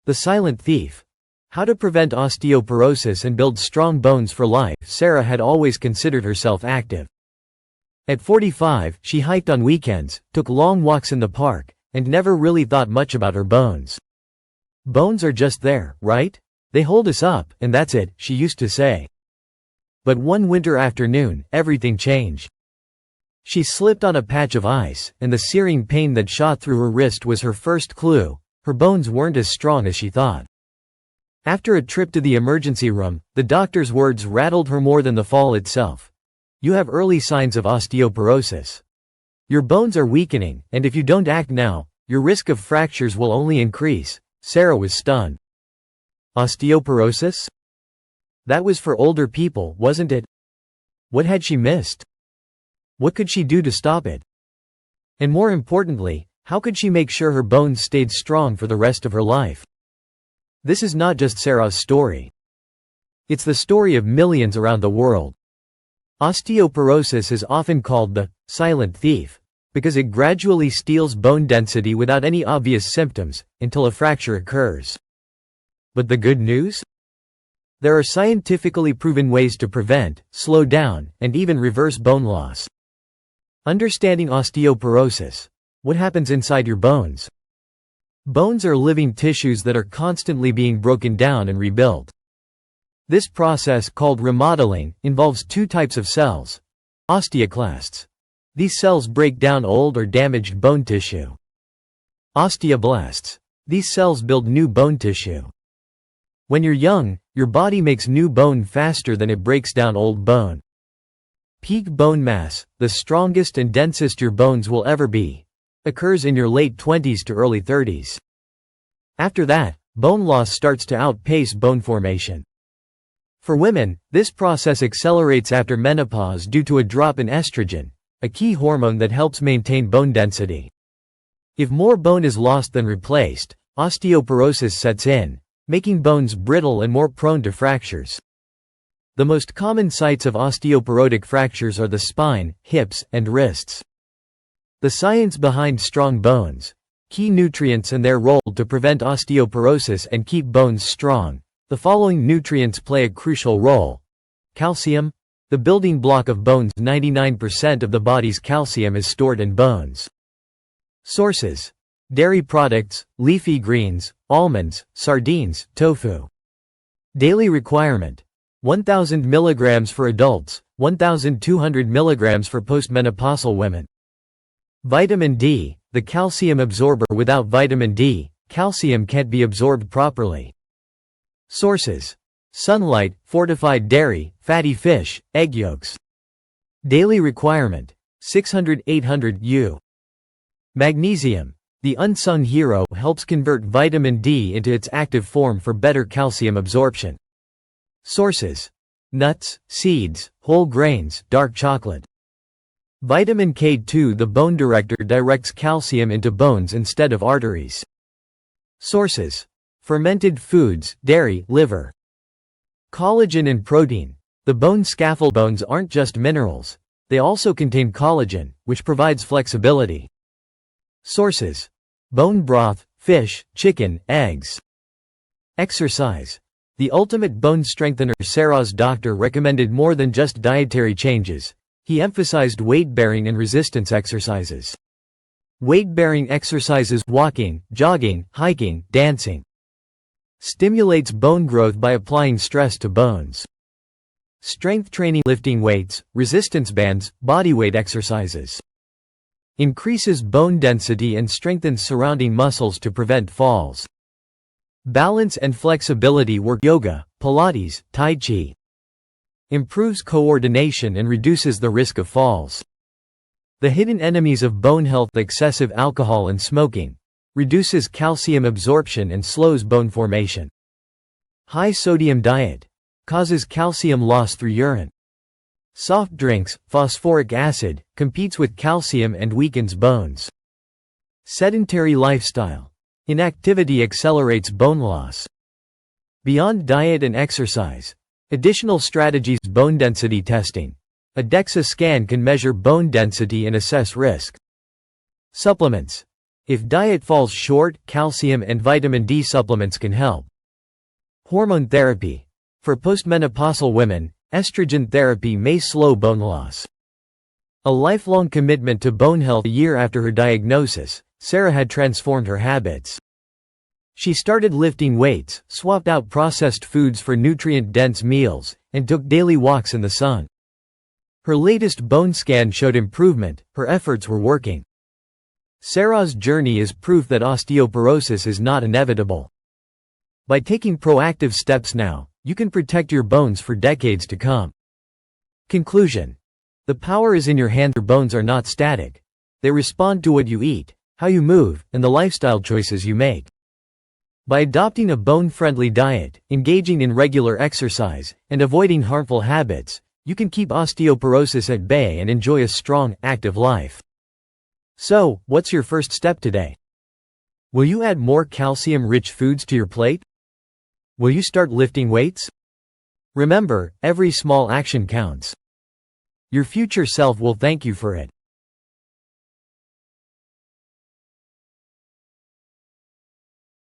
The silent thief. How to prevent osteoporosis and build strong bones for life. Sarah had always considered herself active. At 45, she hiked on weekends, took long walks in the park, and never really thought much about her bones. Bones are just there, right? They hold us up, and that's it, she used to say. But one winter afternoon, everything changed. She slipped on a patch of ice, and the searing pain that shot through her wrist was her first clue. Her bones weren't as strong as she thought. After a trip to the emergency room, the doctor's words rattled her more than the fall itself. You have early signs of osteoporosis. Your bones are weakening, and if you don't act now, your risk of fractures will only increase. Sarah was stunned. Osteoporosis? That was for older people, wasn't it? What had she missed? What could she do to stop it? And more importantly, how could she make sure her bones stayed strong for the rest of her life? This is not just Sarah's story. It's the story of millions around the world. Osteoporosis is often called the silent thief, because it gradually steals bone density without any obvious symptoms, until a fracture occurs. But the good news? There are scientifically proven ways to prevent, slow down, and even reverse bone loss. Understanding osteoporosis. What happens inside your bones? Bones are living tissues that are constantly being broken down and rebuilt. This process, called remodeling, involves two types of cells. Osteoclasts. These cells break down old or damaged bone tissue. Osteoblasts. These cells build new bone tissue. When you're young, your body makes new bone faster than it breaks down old bone. Peak bone mass, the strongest and densest your bones will ever be, occurs in your late 20s to early 30s. After that, bone loss starts to outpace bone formation. For women, this process accelerates after menopause due to a drop in estrogen, a key hormone that helps maintain bone density. If more bone is lost than replaced, osteoporosis sets in, making bones brittle and more prone to fractures. The most common sites of osteoporotic fractures are the spine, hips, and wrists. The science behind strong bones, key nutrients and their role to prevent osteoporosis and keep bones strong. The following nutrients play a crucial role. Calcium. The building block of bones. 99% of the body's calcium is stored in bones. Sources: dairy products, leafy greens, almonds, sardines, tofu. Daily requirement: 1,000 mg for adults, 1,200 mg for postmenopausal women. Vitamin D, the calcium absorber. Without vitamin D, calcium can't be absorbed properly. Sources: sunlight, fortified dairy, fatty fish, egg yolks. Daily requirement: 600–800 U. Magnesium, the unsung hero, helps convert vitamin D into its active form for better calcium absorption. Sources: nuts, seeds, whole grains, dark chocolate. Vitamin K2, the bone director, directs calcium into bones instead of arteries. Sources: fermented foods, dairy, liver. Collagen and protein. The bone scaffold. Bones aren't just minerals, they also contain collagen, which provides flexibility. Sources: bone broth, fish, chicken, eggs. Exercise. The ultimate bone strengthener. Sarah's doctor recommended more than just dietary changes. He emphasized weight-bearing and resistance exercises. Weight-bearing exercises: walking, jogging, hiking, dancing. Stimulates bone growth by applying stress to bones. Strength training: lifting weights, resistance bands, bodyweight exercises. Increases bone density and strengthens surrounding muscles to prevent falls. Balance and flexibility work: yoga, Pilates, Tai Chi. Improves coordination and reduces the risk of falls. The hidden enemies of bone health: excessive alcohol and smoking. Reduces calcium absorption and slows bone formation. High sodium diet. Causes calcium loss through urine. Soft drinks, phosphoric acid, competes with calcium and weakens bones. Sedentary lifestyle. Inactivity accelerates bone loss. Beyond diet and exercise. Additional strategies: bone density testing. A DEXA scan can measure bone density and assess risk. Supplements. If diet falls short, calcium and vitamin D supplements can help. Hormone therapy. For postmenopausal women, estrogen therapy may slow bone loss. A lifelong commitment to bone health. A year after her diagnosis, Sarah had transformed her habits. She started lifting weights, swapped out processed foods for nutrient-dense meals, and took daily walks in the sun. Her latest bone scan showed improvement. Her efforts were working. Sarah's journey is proof that osteoporosis is not inevitable. By taking proactive steps now, you can protect your bones for decades to come. Conclusion. The power is in your hand. Your bones are not static. They respond to what you eat, how you move, and the lifestyle choices you make. By adopting a bone-friendly diet, engaging in regular exercise, and avoiding harmful habits, you can keep osteoporosis at bay and enjoy a strong, active life. So, what's your first step today? Will you add more calcium-rich foods to your plate? Will you start lifting weights? Remember, every small action counts. Your future self will thank you for it.